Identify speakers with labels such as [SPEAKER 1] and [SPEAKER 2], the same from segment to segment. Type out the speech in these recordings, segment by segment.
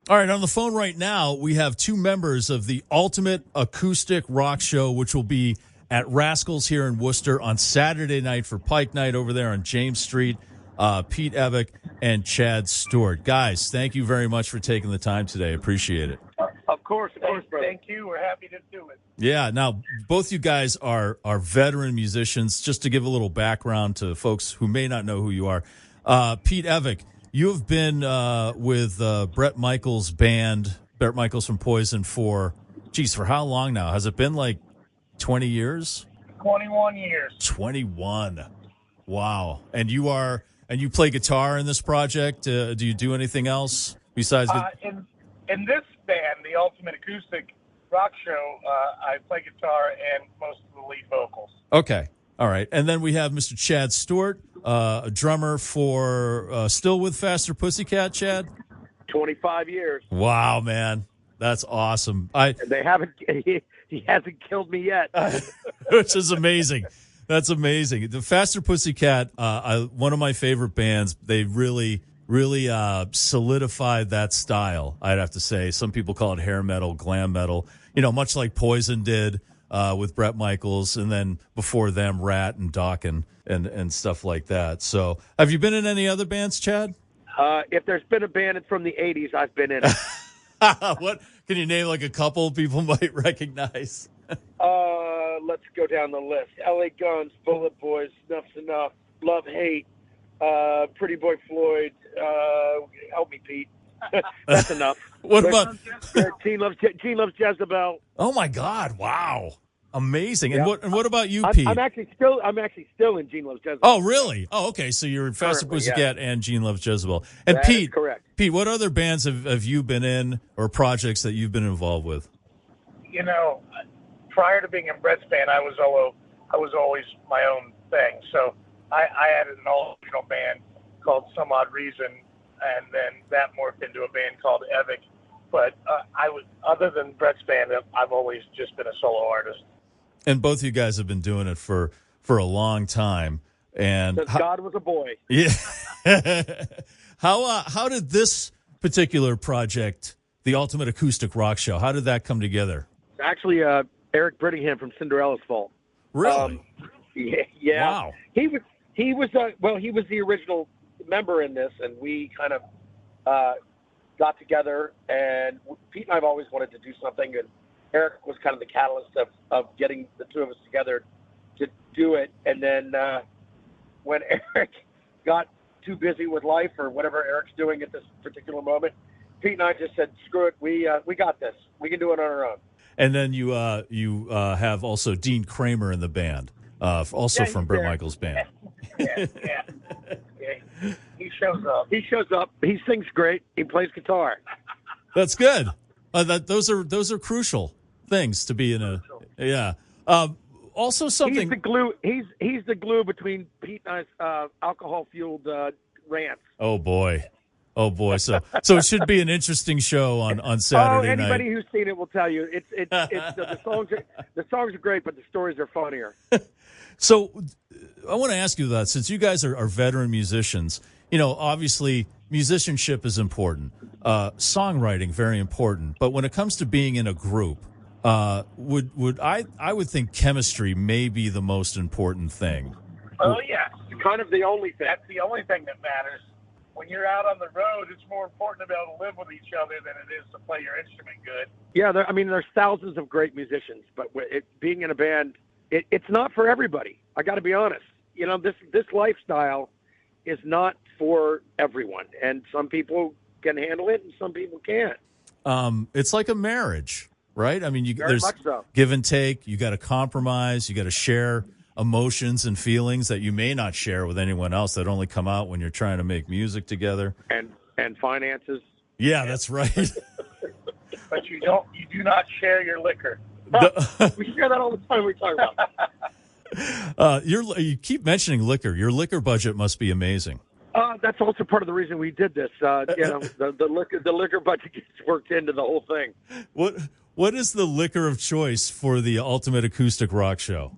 [SPEAKER 1] All right, on the phone right now, we have two members of the Ultimate Acoustic Rock Show, which will be at Rascals here in Worcester on Saturday night for Pike Night over there on James Street. Pete Evick and Chad Stewart. Guys, thank you very much for taking the time today. Appreciate it.
[SPEAKER 2] Of course, brother.
[SPEAKER 3] Thank you. We're happy to do it.
[SPEAKER 1] Yeah, now, both you guys are veteran musicians. Just to give a little background to folks who may not know who you are. Pete Evick, you have been with Bret Michaels Band, Bret Michaels from Poison for how long now? Has it been like 20 years?
[SPEAKER 3] 21 years.
[SPEAKER 1] 21. Wow. And you play guitar in this project? Do you do anything else besides?
[SPEAKER 3] In this band, the Ultimate Acoustic Rock Show, I play guitar and most of the lead vocals.
[SPEAKER 1] Okay. All right. And then we have Mr. Chad Stewart, a drummer for still with Faster Pussycat, Chad?
[SPEAKER 2] 25 years.
[SPEAKER 1] Wow, man. That's awesome.
[SPEAKER 2] They haven't. He hasn't killed me yet,
[SPEAKER 1] which is amazing. That's amazing. The Faster Pussycat, one of my favorite bands. They really solidified that style. I'd have to say. Some people call it hair metal, glam metal. Much like Poison did with Bret Michaels, and then before them, Rat and Dawkins and stuff like that. So, have you been in any other bands, Chad?
[SPEAKER 2] If there's been a band from the '80s, I've been in it.
[SPEAKER 1] What can you name like a couple people might recognize?
[SPEAKER 2] Let's go down the list. L.A. Guns, Bullet Boys, Snuff's Enough, Love Hate, Pretty Boy Floyd. Help me, Pete. That's enough.
[SPEAKER 1] What about
[SPEAKER 2] Gene Loves Jezebel?
[SPEAKER 1] Oh my God! Wow, amazing.
[SPEAKER 2] Yeah.
[SPEAKER 1] And what about you, Pete?
[SPEAKER 2] I'm actually still in Gene Loves Jezebel.
[SPEAKER 1] Oh, really? Oh, okay. So you're in Faster Pussycat and Gene Loves Jezebel. And
[SPEAKER 2] that
[SPEAKER 1] Pete,
[SPEAKER 2] is correct.
[SPEAKER 1] Pete, what other bands have you been in or projects that you've been involved with?
[SPEAKER 3] Prior to being in Bret's band, I was always my own thing. So I had an all-original band called Some Odd Reason, and then that morphed into a band called Evick. But other than Bret's band, I've always just been a solo artist.
[SPEAKER 1] And both of you guys have been doing it for a long time. And
[SPEAKER 2] Since God was a boy.
[SPEAKER 1] Yeah. How did this particular project, the Ultimate Acoustic Rock Show, how did that come together?
[SPEAKER 2] Actually, Eric Brittingham from Cinderella's Fault.
[SPEAKER 1] Really?
[SPEAKER 2] Yeah.
[SPEAKER 1] Wow.
[SPEAKER 2] He was the original member in this, and we kind of got together. And Pete and I have always wanted to do something, and Eric was kind of the catalyst of getting the two of us together to do it. And then when Eric got too busy with life or whatever Eric's doing at this particular moment, Pete and I just said, "Screw it, we got this. We can do it on our own."
[SPEAKER 1] And then you have also Dean Cramer in the band, also from Bret Michaels Band.
[SPEAKER 3] Yeah. He shows up.
[SPEAKER 2] He sings great. He plays guitar.
[SPEAKER 1] That's good. Those are crucial things to be in a. Yeah. Also something.
[SPEAKER 2] He's the glue. He's the glue between Pete and I's alcohol-fueled rants.
[SPEAKER 1] Oh boy. So it should be an interesting show on Saturday night.
[SPEAKER 2] Anybody who's seen it will tell you it's the songs are great, but the stories are funnier.
[SPEAKER 1] So I want to ask you that, since you guys are veteran musicians, obviously musicianship is important, songwriting very important, but when it comes to being in a group, I would think chemistry may be the most important thing.
[SPEAKER 3] Oh yeah,
[SPEAKER 2] Kind of the only thing.
[SPEAKER 3] that's the only thing that matters. When you're out on the road, it's more important to be able to live with each other than it is to play your instrument good.
[SPEAKER 2] Yeah, there's thousands of great musicians, but being in a band, it's not for everybody. I got to be honest. This lifestyle is not for everyone, and some people can handle it, and some people can't.
[SPEAKER 1] It's like a marriage, right? I mean,
[SPEAKER 2] Very much so.
[SPEAKER 1] Give and take. You got to compromise. You got to share emotions and feelings that you may not share with anyone else, that only come out when you're trying to make music together.
[SPEAKER 2] And finances.
[SPEAKER 1] Yeah, that's right.
[SPEAKER 3] But you do not share your liquor.
[SPEAKER 2] We share that all the time. We talk about.
[SPEAKER 1] You keep mentioning liquor. Your liquor budget must be amazing.
[SPEAKER 2] That's also part of the reason we did this. The liquor budget gets worked into the whole thing.
[SPEAKER 1] What is the liquor of choice for the Ultimate Acoustic Rock Show?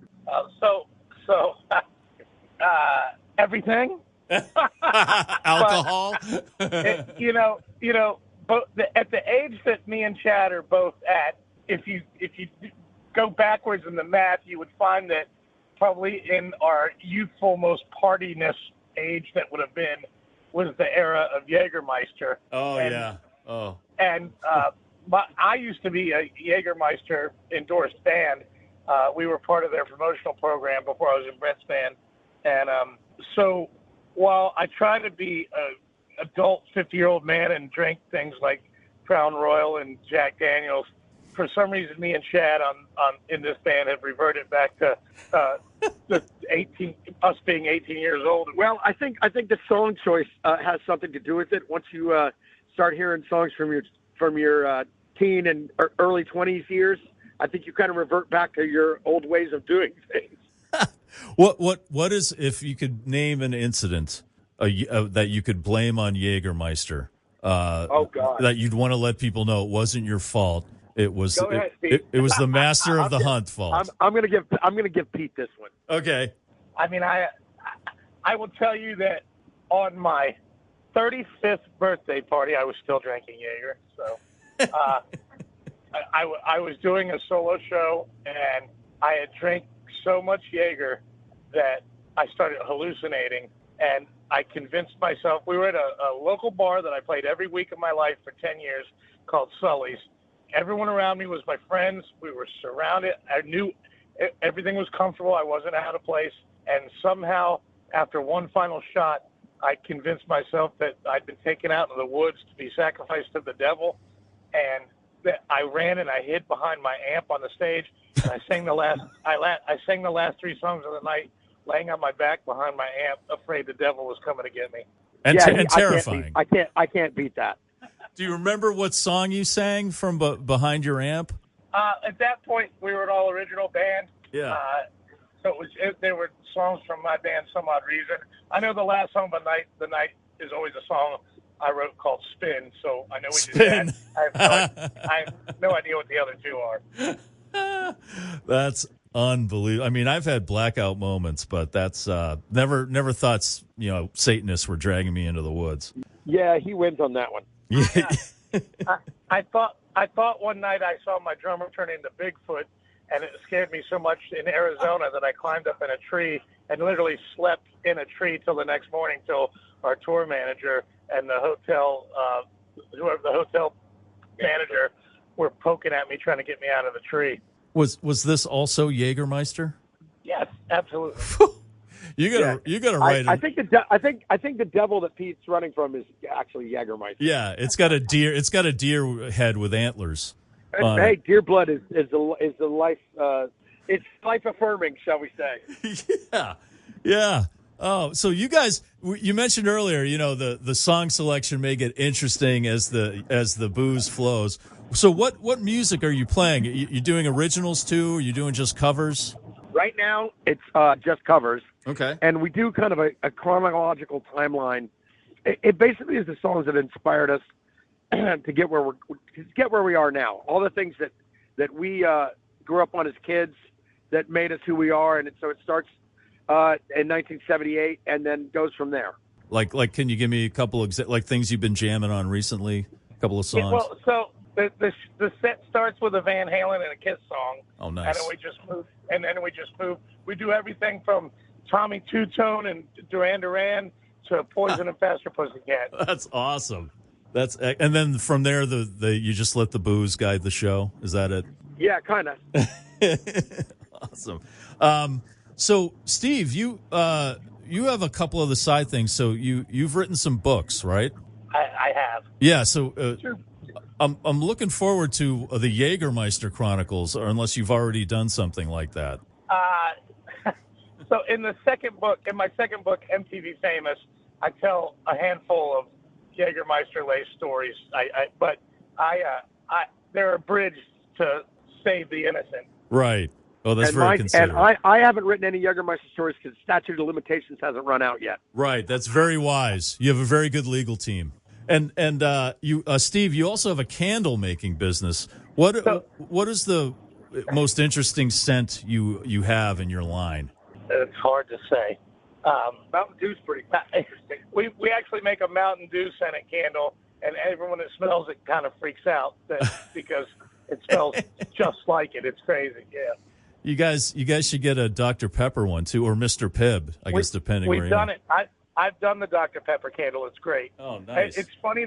[SPEAKER 3] Everything.
[SPEAKER 1] Alcohol.
[SPEAKER 3] But at the age that me and Chad are both at, if you go backwards in the math, you would find that probably in our youthful, most partiness age that would have been was the era of Jägermeister.
[SPEAKER 1] Oh, yeah. Oh.
[SPEAKER 3] And I used to be a Jägermeister endorsed band. We were part of their promotional program before I was in Bret's band. And so while I try to be an adult 50-year-old man and drink things like Crown Royal and Jack Daniels, for some reason me and Chad in this band have reverted back to us being 18 years old.
[SPEAKER 2] Well, I think the song choice has something to do with it. Once you start hearing songs from your teen and early 20s years, I think you kind of revert back to your old ways of doing things.
[SPEAKER 1] What is, if you could name an incident that you could blame on Jägermeister?
[SPEAKER 2] Oh God!
[SPEAKER 1] That you'd want to let people know it wasn't your fault. It was
[SPEAKER 2] Go ahead, Pete.
[SPEAKER 1] it was the master of the hunt fault.
[SPEAKER 2] I'm gonna give Pete this one.
[SPEAKER 1] Okay.
[SPEAKER 3] I mean, I will tell you that on my 35th birthday party, I was still drinking Jaeger. So I was doing a solo show, and I had drank so much Jaeger that I started hallucinating, and I convinced myself. We were at a local bar that I played every week of my life for 10 years called Sully's. Everyone around me was my friends. We were surrounded. I knew everything was comfortable. I wasn't out of place. And somehow, after one final shot, I convinced myself that I'd been taken out in the woods to be sacrificed to the devil. And that I ran and I hid behind my amp on the stage. And I sang the last three songs of the night, laying on my back behind my amp, afraid the devil was coming to get me.
[SPEAKER 1] And terrifying.
[SPEAKER 2] I can't beat that.
[SPEAKER 1] Do you remember what song you sang from behind your amp?
[SPEAKER 3] At that point, we were an all-original band.
[SPEAKER 1] Yeah.
[SPEAKER 3] So there were songs from my band, Some Odd Reason. I know the last song of the night is always a song I wrote called Spin, so I know we
[SPEAKER 1] Spin.
[SPEAKER 3] did that. I have no idea what the other two are.
[SPEAKER 1] That's unbelievable. I mean, I've had blackout moments, but that's never thought, Satanists were dragging me into the woods.
[SPEAKER 2] Yeah, he wins on that one.
[SPEAKER 1] Yeah.
[SPEAKER 3] I thought one night I saw my drummer turn into Bigfoot, and it scared me so much in Arizona that I climbed up in a tree and literally slept in a tree till the next morning, till our tour manager and the hotel manager were poking at me, trying to get me out of the tree.
[SPEAKER 1] Was this also Jägermeister?
[SPEAKER 3] Yes, absolutely.
[SPEAKER 1] You gotta write.
[SPEAKER 2] I think the devil that Pete's running from is actually Jägermeister.
[SPEAKER 1] Yeah, it's got a deer head with antlers.
[SPEAKER 2] Hey, deer blood is the life. It's life affirming, shall we say?
[SPEAKER 1] Yeah. Oh, so you guys, you mentioned earlier, the song selection may get interesting as the booze flows. So what music are you playing? You doing originals too? Are you doing just covers?
[SPEAKER 2] Right now, it's just covers.
[SPEAKER 1] Okay.
[SPEAKER 2] And we do kind of a chronological timeline. It basically is the songs that inspired us to get where we are now. All the things that we grew up on as kids that made us who we are, and so it starts in 1978 and then goes from there. Like,
[SPEAKER 1] can you give me a couple of like things you've been jamming on recently? A couple of songs.
[SPEAKER 3] Yeah, well, so the set starts with a Van Halen and a Kiss song.
[SPEAKER 1] Oh, nice.
[SPEAKER 3] And then we just move. We do everything from Tommy Two-Tone and Duran Duran to Poison and Faster Pussycat.
[SPEAKER 1] That's awesome. And then from there, you just let the booze guide the show. Is that it?
[SPEAKER 2] Yeah, kind of.
[SPEAKER 1] Awesome. So Steve, you have a couple of the side things. So you've written some books, right?
[SPEAKER 3] I have.
[SPEAKER 1] Yeah. So
[SPEAKER 3] Sure.
[SPEAKER 1] I'm looking forward to the Jägermeister Chronicles, or unless you've already done something like that.
[SPEAKER 3] So in my second book, MTV Famous, I tell a handful of Jägermeister-laced stories. But they're a bridge to save the innocent.
[SPEAKER 1] Right. Oh, that's very considerate.
[SPEAKER 2] And I haven't written any Jägermeister stories because statute of limitations hasn't run out yet.
[SPEAKER 1] Right. That's very wise. You have a very good legal team. And you, Steve, you also have a candle making business. What is the most interesting scent you have in your line?
[SPEAKER 3] It's hard to say.
[SPEAKER 2] Mountain Dew's pretty interesting.
[SPEAKER 3] We actually make a Mountain Dew scented candle and everyone that smells it kind of freaks out because it smells just like it. It's crazy. Yeah.
[SPEAKER 1] You guys should get a Dr. Pepper one too, or Mr. Pibb, I guess, depending where
[SPEAKER 3] we've
[SPEAKER 1] you
[SPEAKER 3] done
[SPEAKER 1] are.
[SPEAKER 3] it. I've done the Dr. Pepper candle. It's great.
[SPEAKER 1] Oh, nice.
[SPEAKER 3] It's funny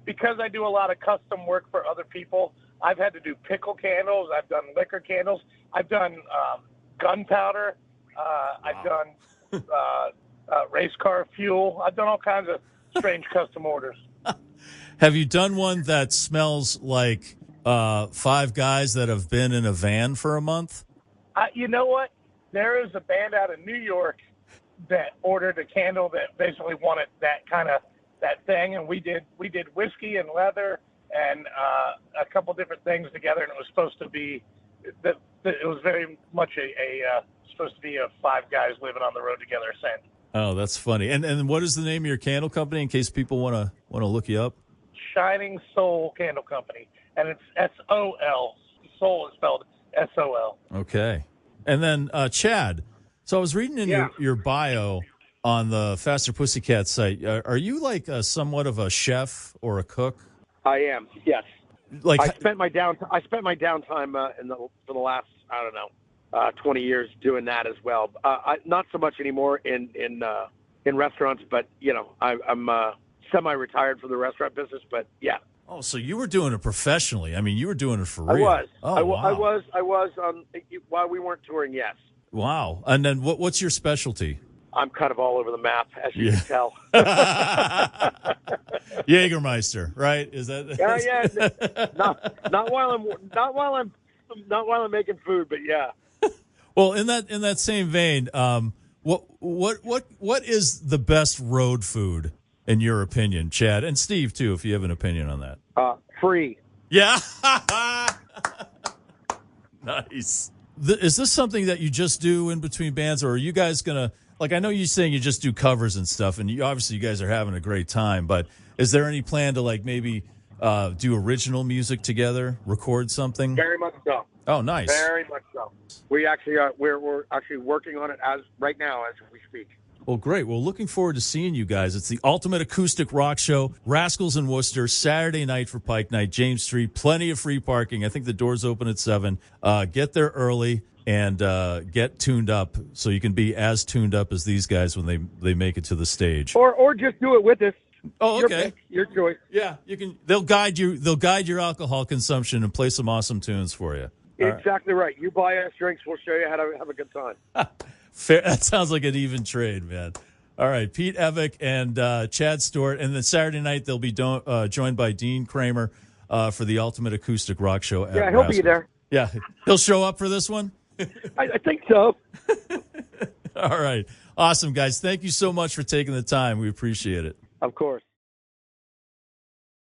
[SPEAKER 3] because I do a lot of custom work for other people. I've had to do pickle candles. I've done liquor candles. I've done gunpowder. I've done race car fuel. I've done all kinds of strange custom orders.
[SPEAKER 1] Have you done one that smells like 5 guys that have been in a van for a month?
[SPEAKER 3] You know what? There is a band out of New York that ordered a candle that basically wanted that thing, and we did whiskey and leather and a couple different things together, and it was supposed to be it was very much supposed to be a 5 guys living on the road together scent.
[SPEAKER 1] Oh, that's funny. And what is the name of your candle company in case people want to look you up?
[SPEAKER 3] Shining Soul Candle Company, and it's S-O-L. Soul is spelled S-O-L.
[SPEAKER 1] Okay. And then Chad, so I was reading in your bio on the Faster Pussycat site. Are you like somewhat of a chef or a cook?
[SPEAKER 2] I am. Yes.
[SPEAKER 1] Like
[SPEAKER 2] I spent my downtime for the last 20 years doing that as well. Not so much anymore in restaurants, but I'm semi-retired from the restaurant business. But yeah.
[SPEAKER 1] Oh, so you were doing it professionally? I mean, you were doing it for real.
[SPEAKER 2] I was.
[SPEAKER 1] Oh, wow.
[SPEAKER 2] I was while we weren't touring. Yes.
[SPEAKER 1] Wow. And then what's your specialty?
[SPEAKER 2] I'm kind of all over the map, as you can tell.
[SPEAKER 1] Jägermeister, right? Is that?
[SPEAKER 2] Yeah. Not while I'm making food, but yeah.
[SPEAKER 1] Well, in that same vein, what is the best road food in your opinion, Chad, and Steve too, if you have an opinion on that?
[SPEAKER 2] Free.
[SPEAKER 1] Yeah. Nice. Is this something that you just do in between bands, or are you guys gonna? Like, I know you're saying you just do covers and stuff, and obviously you guys are having a great time, but is there any plan to, like, maybe do original music together, record something?
[SPEAKER 2] Very much so.
[SPEAKER 1] Oh, nice.
[SPEAKER 2] Very much so. We actually we're actually working on it right now as we speak.
[SPEAKER 1] Well, great. Well, looking forward to seeing you guys. It's the Ultimate Acoustic Rock Show, Rascals in Worcester, Saturday night for Pike Night, James Street. Plenty of free parking. I think the doors open at 7. Get there early and get tuned up so you can be as tuned up as these guys when they make it to the stage.
[SPEAKER 2] Or just do it with us.
[SPEAKER 1] Oh, okay.
[SPEAKER 2] Your choice.
[SPEAKER 1] Yeah, you can. They'll guide your alcohol consumption and play some awesome tunes for you.
[SPEAKER 2] Exactly right. You buy us drinks, we'll show you how to have a good time.
[SPEAKER 1] Fair. That sounds like an even trade, man. All right, Pete Evick and Chad Stewart, and then Saturday night they'll be joined by Dean Cramer for the Ultimate Acoustic Rock Show. At
[SPEAKER 2] he'll be there.
[SPEAKER 1] Yeah, he'll show up for this one.
[SPEAKER 2] I think so.
[SPEAKER 1] All right, awesome guys. Thank you so much for taking the time. We appreciate it.
[SPEAKER 2] Of course.